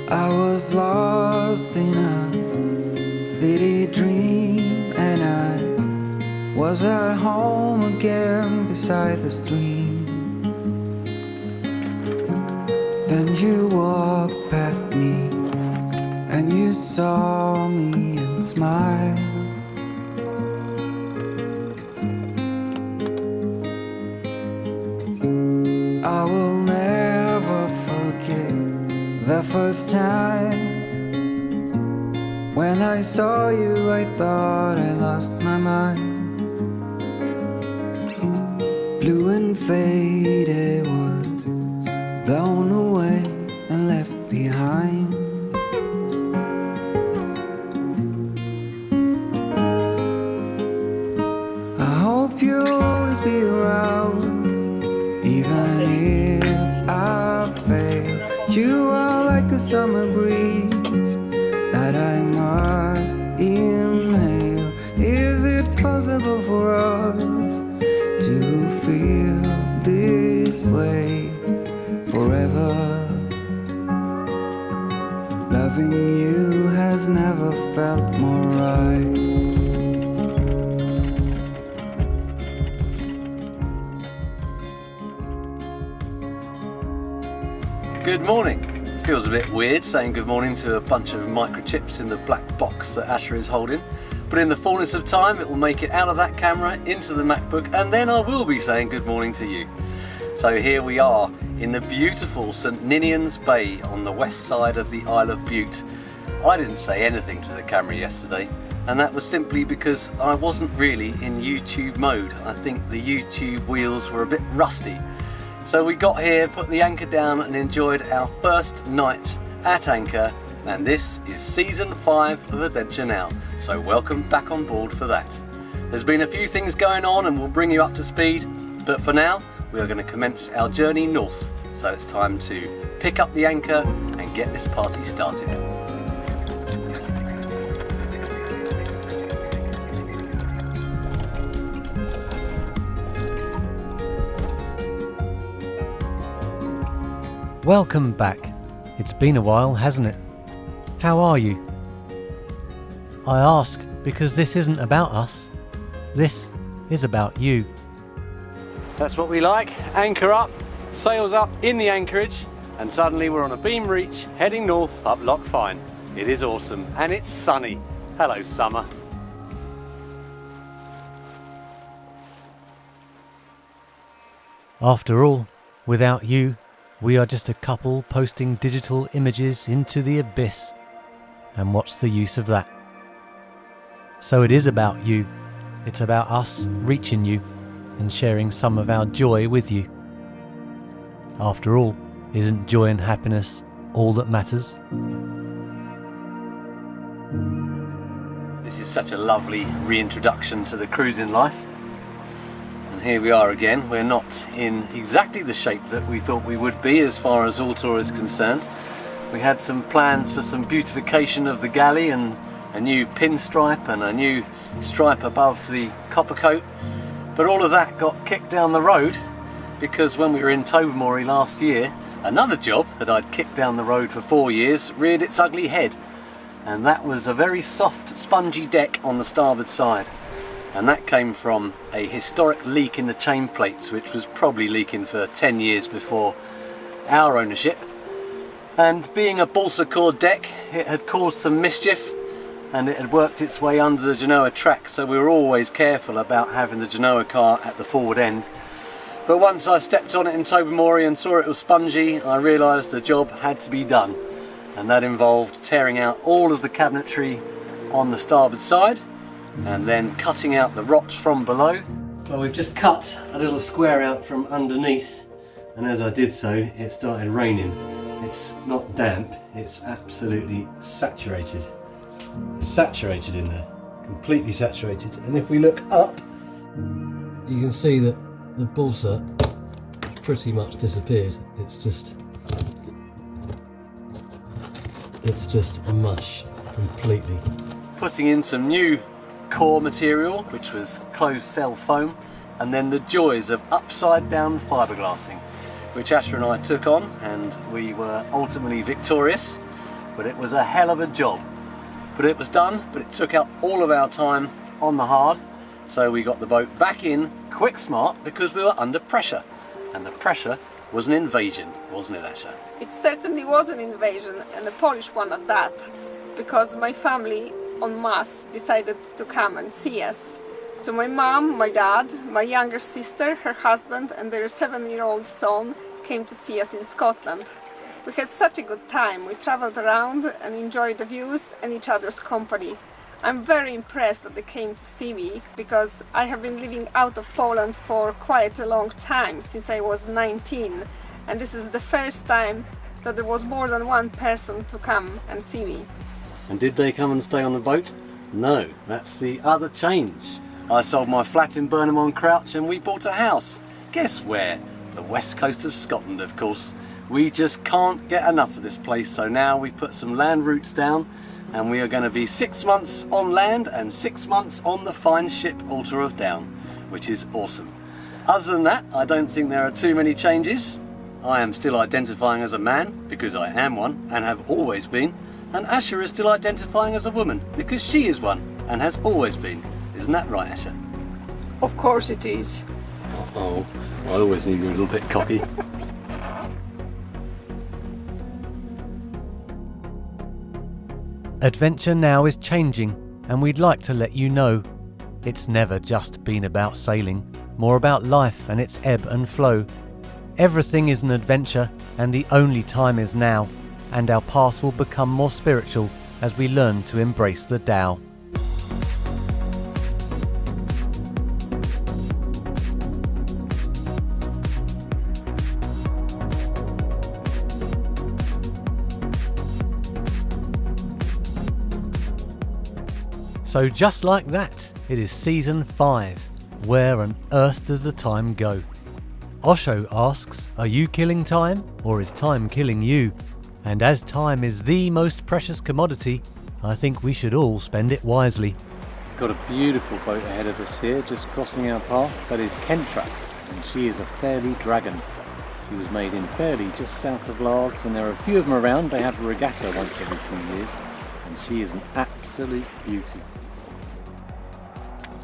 I was lost in a city dream, and I was at home again beside the stream. Then you walked past me, and you saw me and smiled. I will never forget the first time when I saw you. I thought I lost my mind. Blue and faded was blown away and left behind. I hope you'll always be around, even if I fail. You are like a summer breeze that I must inhale. Is it possible for us to feel this way forever? Loving you has never felt more right. Good morning. Feels a bit weird saying good morning to a bunch of microchips in the black box that Asher is holding, but in the fullness of time it will make it out of that camera into the MacBook, and then I will be saying good morning to you. So here we are in the beautiful St Ninian's Bay on the west side of the Isle of Bute. I didn't say anything to the camera yesterday, and that was simply because I wasn't really in YouTube mode. I think the YouTube wheels were a bit rusty. So we got here, put the anchor down and enjoyed our first night at anchor, and this is season 5 of Adventure Now, so welcome back on board for that. There's been a few things going on and we'll bring you up to speed, but for now we are going to commence our journey north, so it's time to pick up the anchor and get this party started. Welcome back. It's been a while, hasn't it? How are you? I ask because this isn't about us. This is about you. That's what we like. Anchor up, sails up in the anchorage, and suddenly we're on a beam reach heading north up Loch Fyne. It is awesome and it's sunny. Hello summer. After all, without you, we are just a couple posting digital images into the abyss. And what's the use of that? So it is about you. It's about us reaching you and sharing some of our joy with you. After all, isn't joy and happiness all that matters? This is such a lovely reintroduction to the cruising life. And here we are again. We're not in exactly the shape that we thought we would be as far as Altor is concerned. We had some plans for some beautification of the galley and a new pinstripe and a new stripe above the copper coat, but all of that got kicked down the road because when we were in Tobermory last year, another job that I'd kicked down the road for 4 years reared its ugly head, and that was a very soft spongy deck on the starboard side. And that came from a historic leak in the chain plates, which was probably leaking for 10 years before our ownership. And being a balsa cord deck, it had caused some mischief and it had worked its way under the Genoa track, so we were always careful about having the Genoa car at the forward end. But once I stepped on it in Tobermory and saw it was spongy, I realised the job had to be done, and that involved tearing out all of the cabinetry on the starboard side and then cutting out the rocks from below. Well, we've just cut a little square out from underneath, and as I did so it started raining. It's not damp, it's absolutely saturated. Saturated in there, completely saturated. And if we look up, you can see that the balsa has pretty much disappeared. It's just mush completely. Putting in some new core material, which was closed cell foam, and then the joys of upside down fiberglassing, which Asher and I took on, and we were ultimately victorious. but it was a hell of a job. But it was done, but it took up all of our time on the hard, so we got the boat back in quick smart because we were under pressure, and the pressure was an invasion, wasn't it, Asha? It certainly was an invasion, and a Polish one at that, because my family en masse decided to come and see us. So my mom, my dad, my younger sister, her husband and their 7-year-old son came to see us in Scotland. We had such a good time. We travelled around and enjoyed the views and each other's company. I'm very impressed that they came to see me, because I have been living out of Poland for quite a long time, since I was 19, and this is the first time that there was more than one person to come and see me. And did they come and stay on the boat? No, that's the other change. I sold my flat in Burnham-on-Crouch and we bought a house. Guess where? The west coast of Scotland, of course. We just can't get enough of this place, so now we've put some land roots down and we are going to be 6 months on land and 6 months on the fine ship Altor of Down, which is awesome. Other than that, I don't think there are too many changes. I am still identifying as a man, because I am one and have always been, and Asha is still identifying as a woman, because she is one and has always been. Isn't that right, Asha? Of course it is. Uh-oh, I always knew you were a little bit cocky. Adventure now is changing, and we'd like to let you know. It's never just been about sailing, more about life and its ebb and flow. Everything is an adventure, and the only time is now, and our path will become more spiritual as we learn to embrace the Tao. So just like that, it is season 5. Where on earth does the time go? Osho asks, are you killing time, or is time killing you? And as time is the most precious commodity, I think we should all spend it wisely. Got a beautiful boat ahead of us here, just crossing our path. That is Kentra, and she is a Fairley Dragon. She was made in Fairley, just south of Largs, and there are a few of them around. They have a regatta once every few years, and she is an absolute beauty.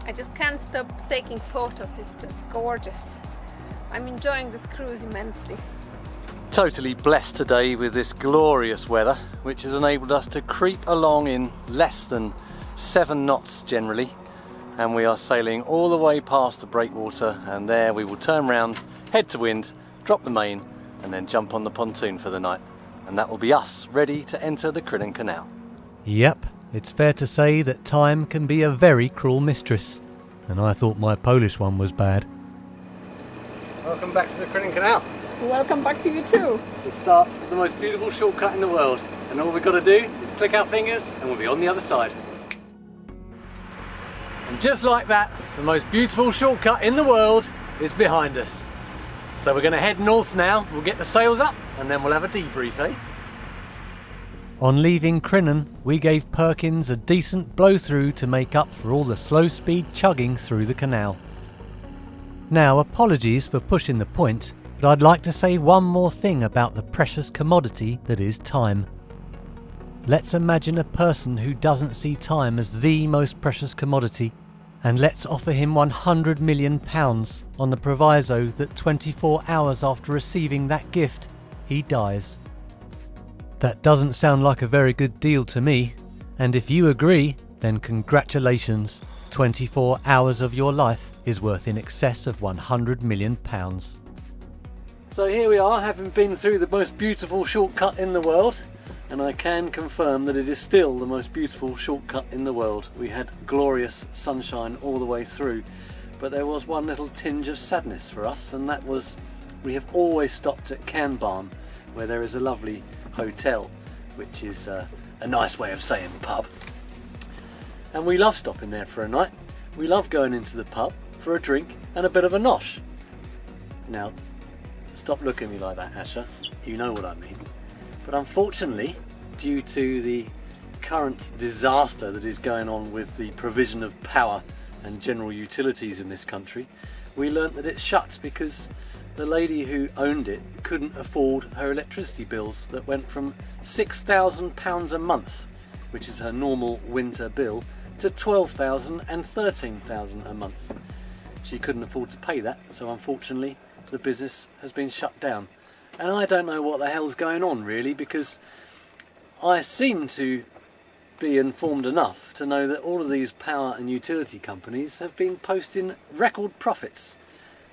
I just can't stop taking photos, it's just gorgeous. I'm enjoying this cruise immensely. Totally blessed today with this glorious weather, which has enabled us to creep along in less than 7 knots generally, and we are sailing all the way past the breakwater, and there we will turn round, head to wind, drop the main, and then jump on the pontoon for the night, and that will be us ready to enter the Crinan Canal. Yep, it's fair to say that time can be a very cruel mistress, and I thought my Polish one was bad. Welcome back to the Crinan Canal. Welcome back to you too. It starts with the most beautiful shortcut in the world, and all we've got to do is click our fingers and we'll be on the other side. And just like that, the most beautiful shortcut in the world is behind us. So we're going to head north now, we'll get the sails up and then we'll have a debrief, eh? On leaving Crinan, we gave Perkins a decent blow-through to make up for all the slow-speed chugging through the canal. Now, apologies for pushing the point, but I'd like to say one more thing about the precious commodity that is time. Let's imagine a person who doesn't see time as the most precious commodity, and let's offer him £100 million on the proviso that 24 hours after receiving that gift, he dies. That doesn't sound like a very good deal to me, and if you agree, then congratulations. 24 hours of your life is worth in excess of £100 million. So here we are, having been through the most beautiful shortcut in the world, and I can confirm that it is still the most beautiful shortcut in the world. We had glorious sunshine all the way through, but there was one little tinge of sadness for us, and that was we have always stopped at Canbarn, where there is a lovely hotel, which is a nice way of saying pub. And we love stopping there for a night. We love going into the pub for a drink and a bit of a nosh. Now, stop looking at me like that, Asha. You know what I mean. But unfortunately, due to the current disaster that is going on with the provision of power and general utilities in this country, we learnt that it's shut because the lady who owned it couldn't afford her electricity bills that went from £6,000 a month, which is her normal winter bill, to £12,000 and £13,000 a month. She couldn't afford to pay that, so unfortunately the business has been shut down. And I don't know what the hell's going on really, because I seem to be informed enough to know that all of these power and utility companies have been posting record profits.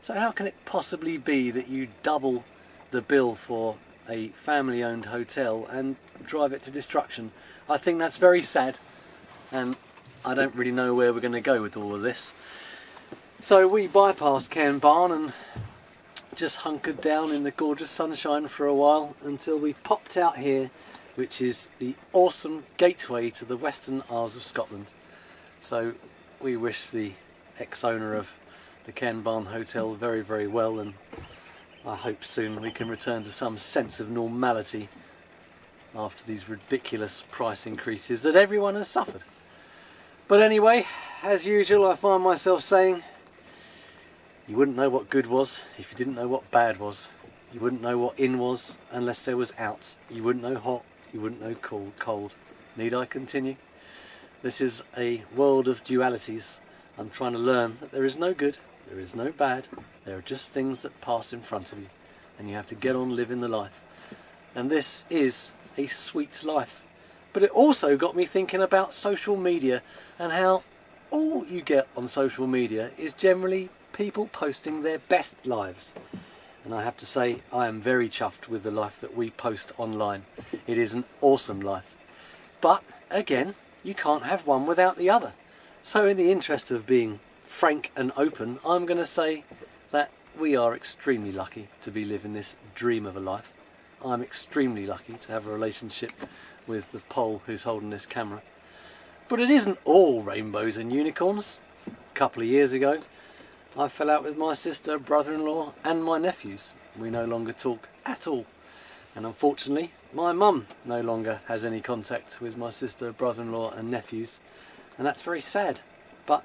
So how can it possibly be that you double the bill for a family-owned hotel and drive it to destruction? I think that's very sad, and I don't really know where we're going to go with all of this. So we bypassed Cairn Barn and just hunkered down in the gorgeous sunshine for a while until we popped out here, which is the awesome gateway to the Western Isles of Scotland. So we wish the ex-owner of the Cairn Barn Hotel very, very well, and I hope soon we can return to some sense of normality after these ridiculous price increases that everyone has suffered. But anyway, as usual, I find myself saying, you wouldn't know what good was if you didn't know what bad was. You wouldn't know what in was unless there was out. You wouldn't know hot, you wouldn't know cold. Need I continue? This is a world of dualities. I'm trying to learn that there is no good, there is no bad, there are just things that pass in front of you, and you have to get on living the life. And this is a sweet life. But it also got me thinking about social media and how all you get on social media is generally people posting their best lives. And I have to say, I am very chuffed with the life that we post online. It is an awesome life. But again, you can't have one without the other. So in the interest of being frank and open, I'm going to say that we are extremely lucky to be living this dream of a life. I'm extremely lucky to have a relationship with the pole who's holding this camera. But it isn't all rainbows and unicorns. A couple of years ago, I fell out with my sister, brother-in-law and my nephews. We no longer talk at all. And unfortunately, my mum no longer has any contact with my sister, brother-in-law and nephews. And that's very sad. But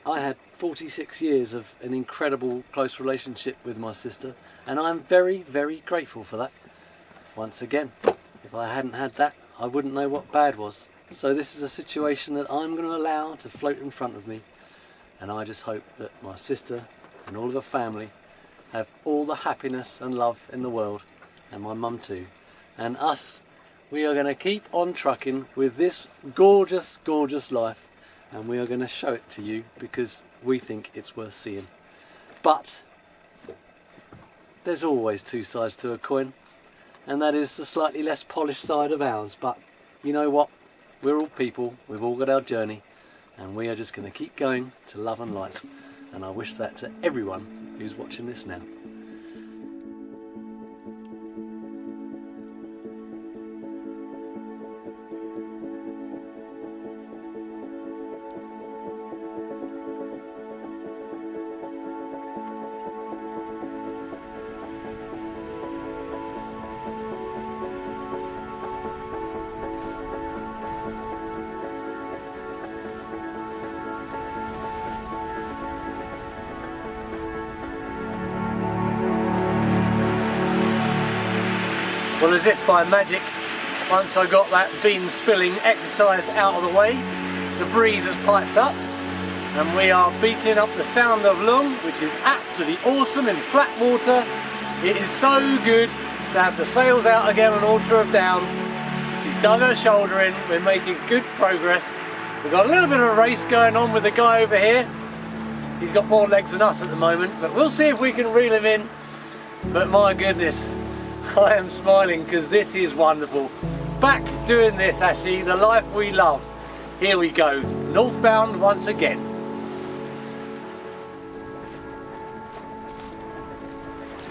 I had 46 years of an incredible close relationship with my sister, and I'm very, very grateful for that. Once again, if I hadn't had that, I wouldn't know what bad was. So this is a situation that I'm going to allow to float in front of me. And I just hope that my sister and all of her family have all the happiness and love in the world, and my mum too. And us, we are going to keep on trucking with this gorgeous, gorgeous life, and we are going to show it to you because we think it's worth seeing. But there's always two sides to a coin, and that is the slightly less polished side of ours. But you know what? We're all people, we've all got our journey, and we are just going to keep going to love and light. And I wish that to everyone who's watching this now. Well, as if by magic, once I got that bean spilling exercise out of the way, the breeze has piped up and we are beating up the Sound of Luing, which is absolutely awesome in flat water. It is so good to have the sails out again on Altor of Down. She's dug her shoulder in, we're making good progress. We've got a little bit of a race going on with the guy over here. He's got more legs than us at the moment, but we'll see if we can reel him in. But my goodness, I am smiling because this is wonderful. Back doing this, actually, the life we love. Here we go, northbound once again.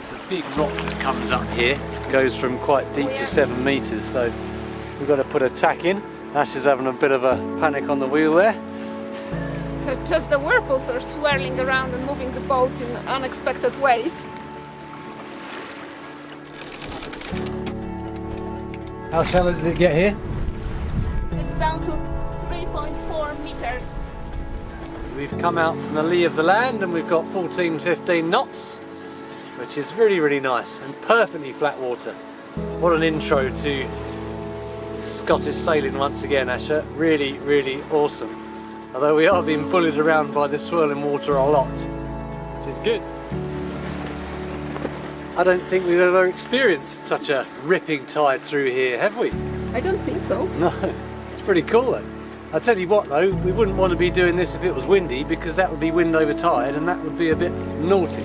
There's a big rock that comes up here, goes from quite deep to 7 metres, so we've got to put a tack in. Ash is having a bit of a panic on the wheel there. Just the whirlpools are swirling around and moving the boat in unexpected ways. How shallow does it get here? It's down to 3.4 meters. We've come out from the lee of the land and we've got 14-15 knots. which is really, really nice and perfectly flat water. What an intro to Scottish sailing once again, Asher. Really, really awesome. Although we are being bullied around by the swirling water a lot, which is good. I don't think we've ever experienced such a ripping tide through here, have we? I don't think so. No, it's pretty cool though. I'll tell you what though, we wouldn't want to be doing this if it was windy, because that would be wind over tide and that would be a bit naughty.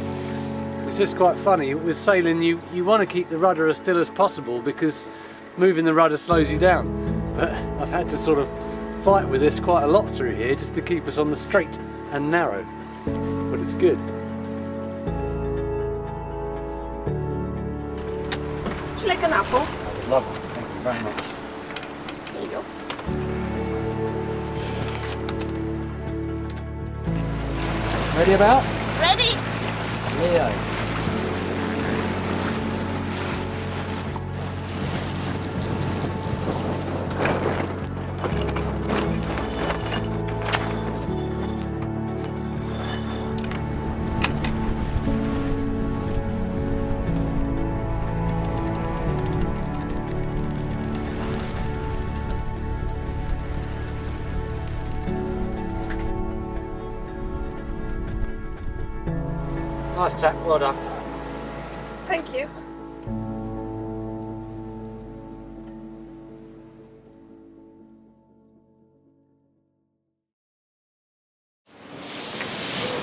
It's just quite funny, with sailing you want to keep the rudder as still as possible because moving the rudder slows you down. But I've had to sort of fight with this quite a lot through here just to keep us on the straight and narrow. But it's good. Would you like an apple? Lovely, thank you very much. There you go. Ready about? Ready? Leo. Nice tack, well done. Thank you.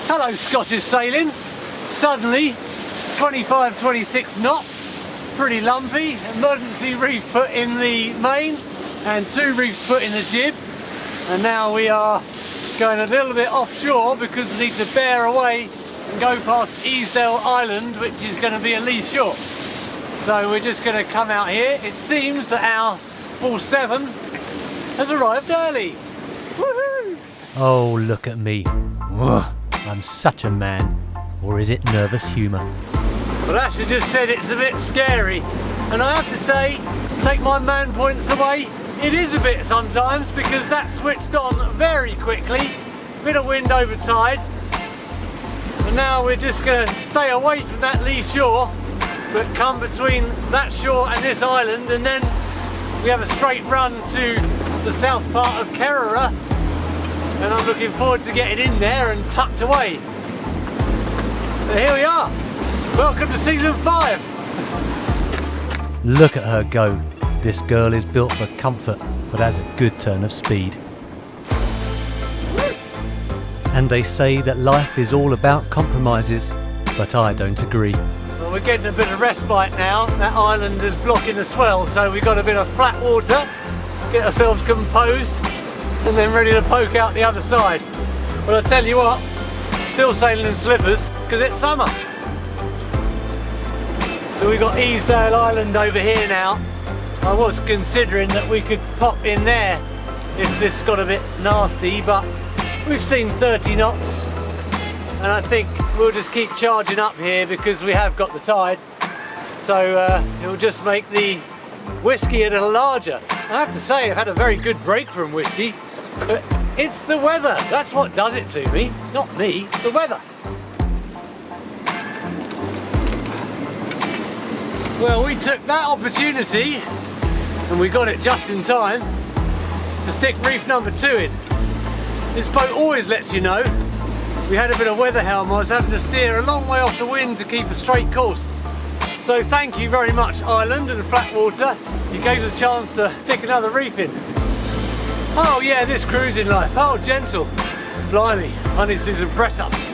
Hello Scottish sailing. Suddenly 25-26 knots, pretty lumpy, emergency reef put in the main and 2 reefs put in the jib, and now we are going a little bit offshore because we need to bear away and go past Easdale Island, which is going to be a lee shore. So we're just going to come out here. It seems that our full 7 has arrived early. Woohoo! Oh, look at me. Ugh, I'm such a man. Or is it nervous humour? Well, Asher just said it's a bit scary, and I have to say, take my man points away, it is a bit sometimes, because that switched on very quickly. Bit of wind over tide. And now we're just going to stay away from that lee shore, but come between that shore and this island, and then we have a straight run to the south part of Kerrera, and I'm looking forward to getting in there and tucked away. So here we are. Welcome to season 5. Look at her go. This girl is built for comfort, but has a good turn of speed. And they say that life is all about compromises, but I don't agree. Well, we're getting a bit of respite now. That island is blocking the swell, so we've got a bit of flat water, get ourselves composed, and then ready to poke out the other side. But I tell you what, still sailing in slippers, because it's summer. So we've got Easdale Island over here now. I was considering that we could pop in there if this got a bit nasty, but we've seen 30 knots, and I think we'll just keep charging up here because we have got the tide. So it'll just make the whiskey a little larger. I have to say, I've had a very good break from whiskey, but it's the weather. That's what does it to me. It's not me, it's the weather. Well, we took that opportunity, and we got it just in time, to stick reef number 2 in. This boat always lets you know. We had a bit of weather helm. I was having to steer a long way off the wind to keep a straight course. So thank you very much, Island and Flatwater. You gave us a chance to stick another reef in. Oh yeah, this cruising life. Oh, gentle. Blimey, I need to do some press-ups.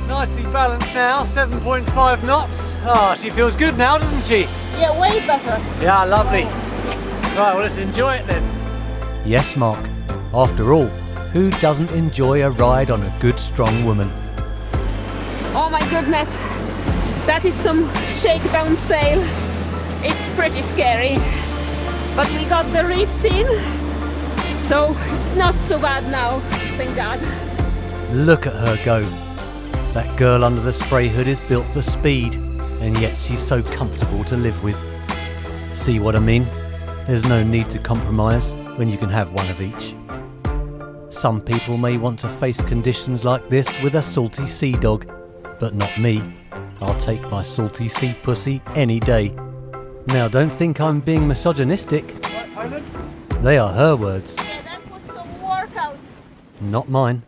Nicely balanced now, 7.5 knots. Ah, she feels good now, doesn't she? Yeah, way better. Yeah, lovely. Right, well, let's enjoy it then. Yes, Mark. After all, who doesn't enjoy a ride on a good, strong woman? Oh my goodness, that is some shakedown sail. It's pretty scary, but we got the reefs in, so it's not so bad now, thank God. Look at her go. That girl under the spray hood is built for speed, and yet she's so comfortable to live with. See what I mean? There's no need to compromise when you can have one of each. Some people may want to face conditions like this with a salty sea dog, but not me. I'll take my salty sea pussy any day. Now don't think I'm being misogynistic. They are her words. Yeah, that was some workout. Not mine.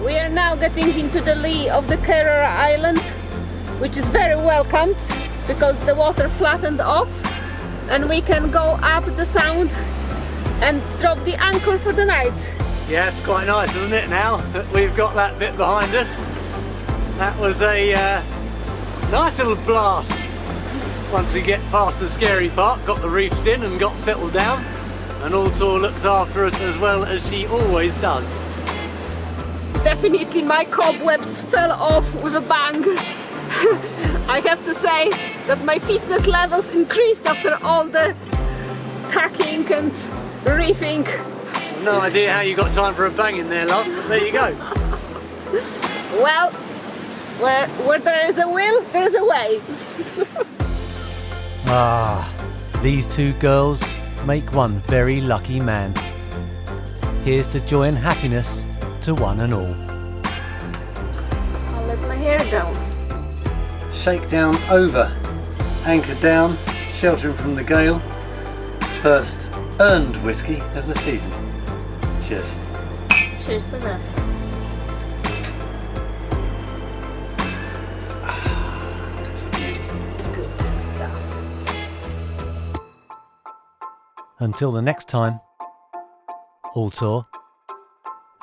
We are now getting into the lee of the Kerrera Island, which is very welcomed because the water flattened off and we can go up the sound and drop the anchor for the night. Yeah, it's quite nice, isn't it, now that we've got that bit behind us? That was a nice little blast. Once we get past the scary part, got the reefs in and got settled down, and Altor looks after us as well as she always does. Definitely my cobwebs fell off with a bang. I have to say that my fitness levels increased after all the tacking and reefing. No idea how you got time for a bang in there, love, but there you go. Well, where there is a will, there is a way. Ah, these two girls make one very lucky man. Here's to joy and happiness to one and all. I'll let my hair down. Shakedown over, anchor down, sheltering from the gale. First earned whiskey of the season. Cheers. Cheers to that. That's a beauty. Good stuff. Until the next time, Altor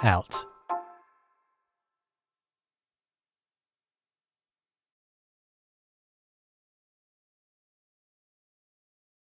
out.